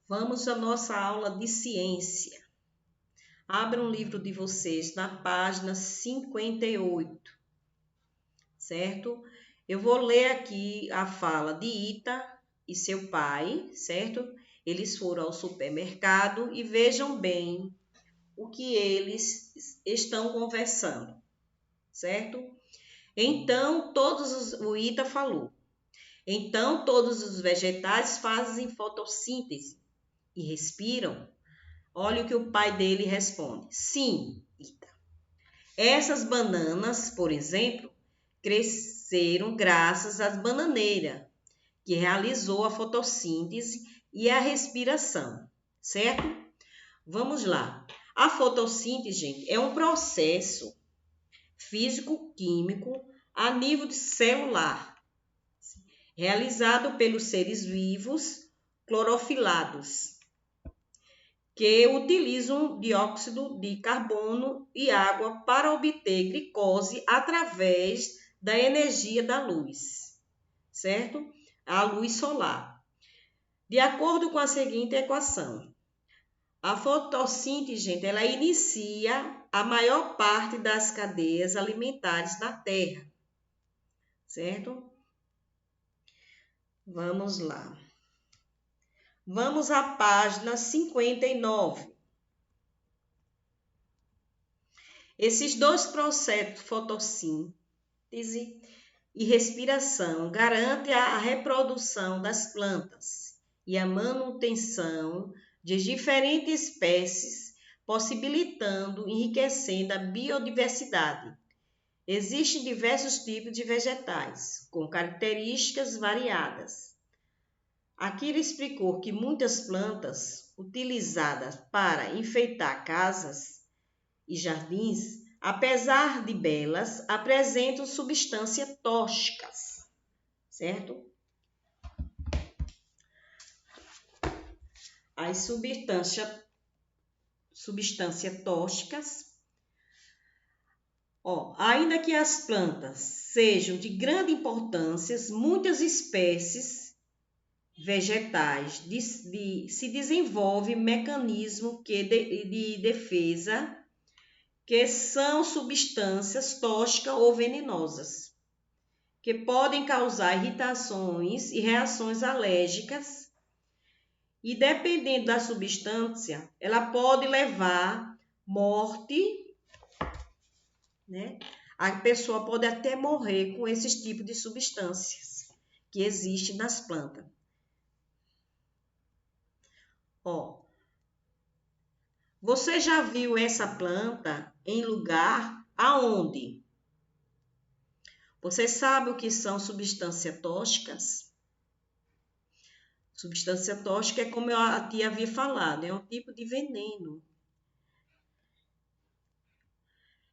Vamos à nossa aula de ciência. Abra um livro de vocês na página 58, certo? Eu vou ler aqui a fala de Ita e seu pai, certo? Eles foram ao supermercado e vejam bem o que eles estão conversando, certo? O Ita falou. Então, todos os vegetais fazem fotossíntese e respiram. Olha o que o pai dele responde. Sim, Ita. Essas bananas, por exemplo, cresceram graças à bananeira, que realizou a fotossíntese e a respiração, certo? Vamos lá. A fotossíntese, gente, é um processo físico-químico a nível celular, realizado pelos seres vivos clorofilados, que utilizam dióxido de carbono e água para obter glicose através da energia da luz, certo? A luz solar. De acordo com a seguinte equação, a fotossíntese, gente, ela inicia a maior parte das cadeias alimentares na Terra, certo? Vamos lá. Vamos à página 59. Esses dois processos, fotossíntese e respiração, garantem a reprodução das plantas e a manutenção de diferentes espécies, possibilitando e enriquecendo a biodiversidade. Existem diversos tipos de vegetais, com características variadas. Aqui ele explicou que muitas plantas utilizadas para enfeitar casas e jardins, apesar de belas, apresentam substâncias tóxicas, certo? As substâncias tóxicas, ainda que as plantas sejam de grande importância, muitas espécies vegetais se desenvolvem mecanismos de defesa que são substâncias tóxicas ou venenosas, que podem causar irritações e reações alérgicas, e dependendo da substância, ela pode levar morte, né? A pessoa pode até morrer com esses tipos de substâncias que existem nas plantas. Você já viu essa planta em lugar aonde? Você sabe o que são substâncias tóxicas? Substância tóxica é como a tia havia falado, é um tipo de veneno.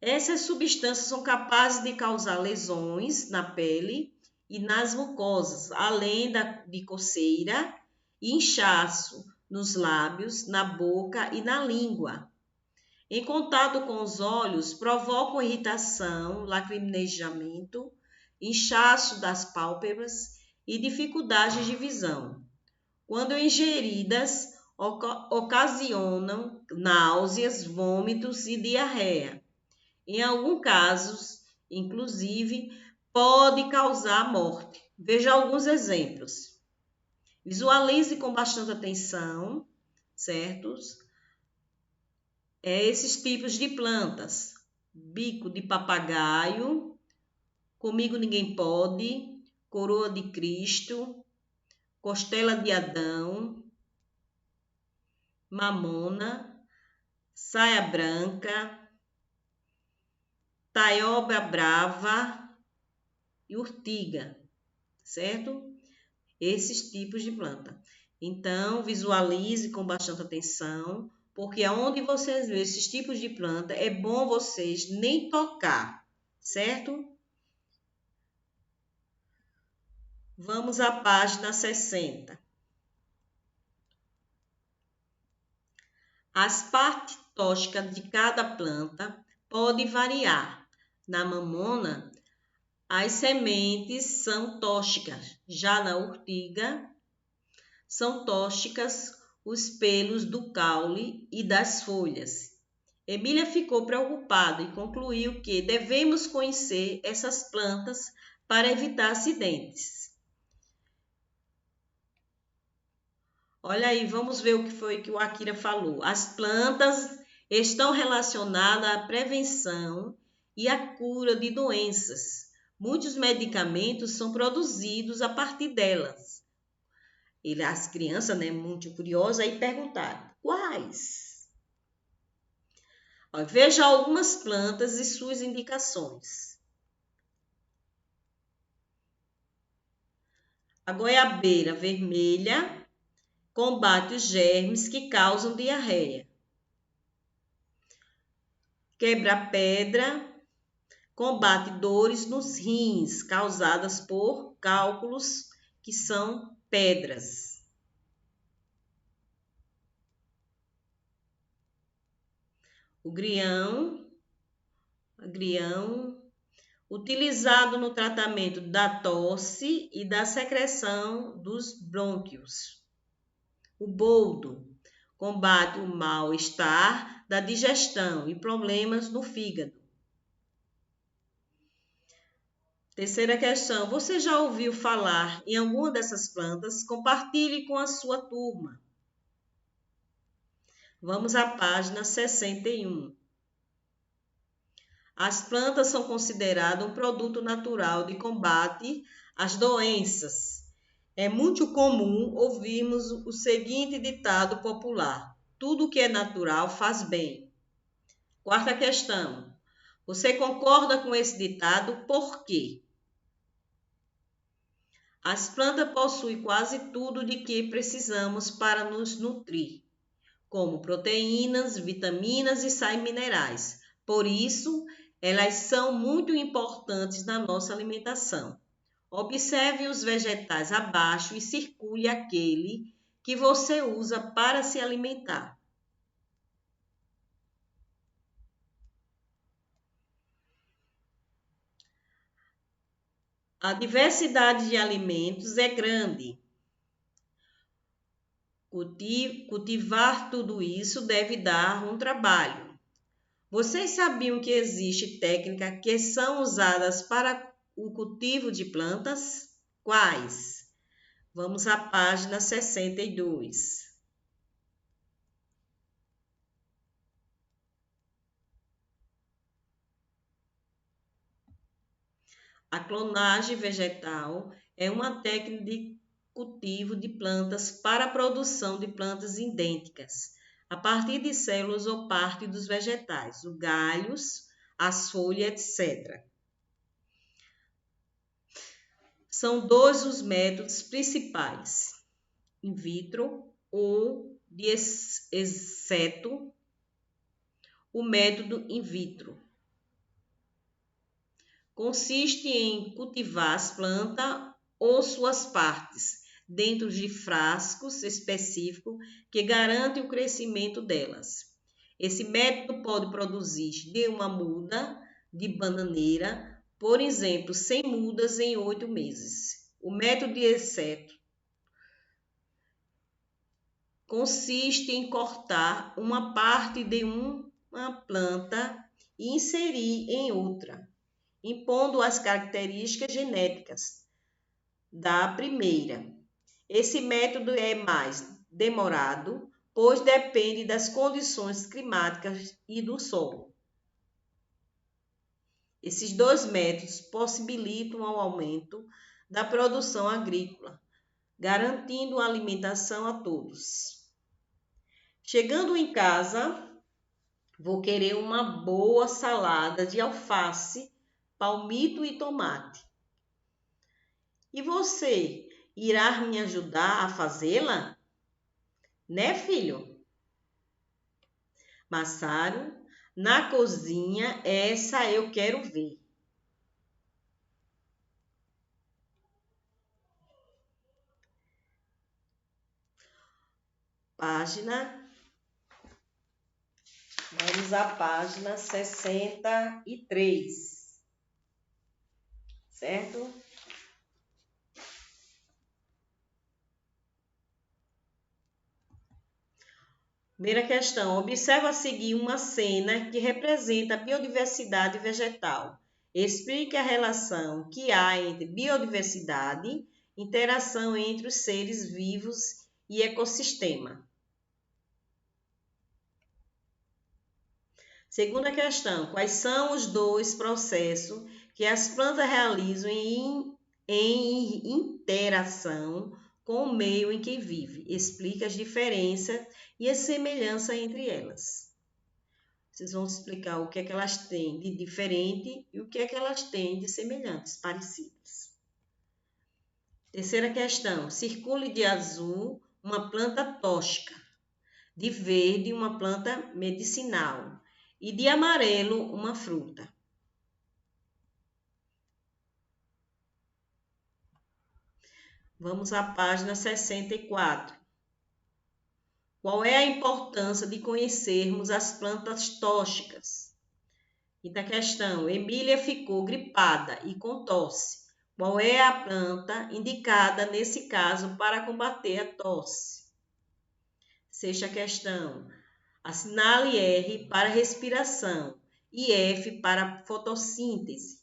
Essas substâncias são capazes de causar lesões na pele e nas mucosas, além de coceira e inchaço nos lábios, na boca e na língua. Em contato com os olhos, provocam irritação, lacrimejamento, inchaço das pálpebras e dificuldades de visão. Quando ingeridas, ocasionam náuseas, vômitos e diarreia. Em alguns casos, inclusive, pode causar morte. Veja alguns exemplos. Visualize com bastante atenção, certos? Esses tipos de plantas. Bico de papagaio, comigo ninguém pode, coroa de Cristo, costela de Adão, mamona, saia branca, taioba brava e urtiga, certo? Esses tipos de planta. Então, visualize com bastante atenção, porque aonde vocês vê esses tipos de planta, é bom vocês nem tocar, certo? Vamos à página 60. As partes tóxicas de cada planta podem variar. Na mamona, as sementes são tóxicas. Já na urtiga, são tóxicas os pelos do caule e das folhas. Emília ficou preocupada e concluiu que devemos conhecer essas plantas para evitar acidentes. Olha aí, vamos ver o que foi que o Akira falou. As plantas estão relacionadas à prevenção e à cura de doenças. Muitos medicamentos são produzidos a partir delas. As crianças, né, muito curiosas, aí perguntaram, quais? Veja algumas plantas e suas indicações. A goiabeira vermelha combate os germes que causam diarreia. Quebra-pedra combate dores nos rins causadas por cálculos que são pedras. O agrião, utilizado no tratamento da tosse e da secreção dos brônquios. O boldo combate o mal-estar da digestão e problemas no fígado. Terceira questão, você já ouviu falar em alguma dessas plantas? Compartilhe com a sua turma. Vamos à página 61. As plantas são consideradas um produto natural de combate às doenças. É muito comum ouvirmos o seguinte ditado popular: tudo que é natural faz bem. Quarta questão, você concorda com esse ditado? Por quê? As plantas possuem quase tudo de que precisamos para nos nutrir, como proteínas, vitaminas e sais minerais. Por isso, elas são muito importantes na nossa alimentação. Observe os vegetais abaixo e circule aquele que você usa para se alimentar. A diversidade de alimentos é grande. Cultivar tudo isso deve dar um trabalho. Vocês sabiam que existe técnicas que são usadas para o cultivo de plantas? Quais? Vamos à página 62. A clonagem vegetal é uma técnica de cultivo de plantas para a produção de plantas idênticas, a partir de células ou parte dos vegetais, os galhos, as folhas, etc. São dois os métodos principais, in vitro ou de exceto o método in vitro. Consiste em cultivar as plantas ou suas partes dentro de frascos específicos que garantem o crescimento delas. Esse método pode produzir de uma muda de bananeira, por exemplo, 100 mudas em 8 meses. O método de exceto consiste em cortar uma parte de uma planta e inserir em outra, impondo as características genéticas da primeira. Esse método é mais demorado, pois depende das condições climáticas e do solo. Esses dois métodos possibilitam o aumento da produção agrícola, garantindo a alimentação a todos. Chegando em casa, vou querer uma boa salada de alface, palmito e tomate. E você irá me ajudar a fazê-la? Né, filho? Massaro, na cozinha, essa eu quero ver. Vamos à página 63, certo? Primeira questão. Observa a seguir uma cena que representa a biodiversidade vegetal. Explique a relação que há entre biodiversidade, interação entre os seres vivos e ecossistema. Segunda questão. Quais são os dois processos que as plantas realizam em interação com o meio em que vive? Explique as diferenças e as semelhanças entre elas. Vocês vão explicar o que é que elas têm de diferente e o que é que elas têm de semelhantes, parecidas. Terceira questão. Circule de azul uma planta tóxica, de verde uma planta medicinal e de amarelo uma fruta. Vamos à página 64. Qual é a importância de conhecermos as plantas tóxicas? Quinta questão. Emília ficou gripada e com tosse. Qual é a planta indicada nesse caso para combater a tosse? Sexta questão. Assinale R para respiração e F para fotossíntese.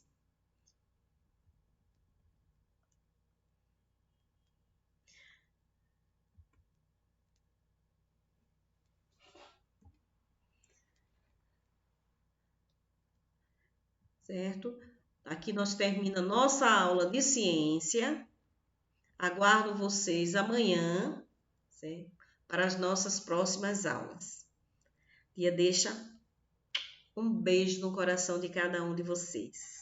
Certo? Aqui nós terminamos nossa aula de ciência. Aguardo vocês amanhã, certo? Para as nossas próximas aulas. Tia deixa um beijo no coração de cada um de vocês.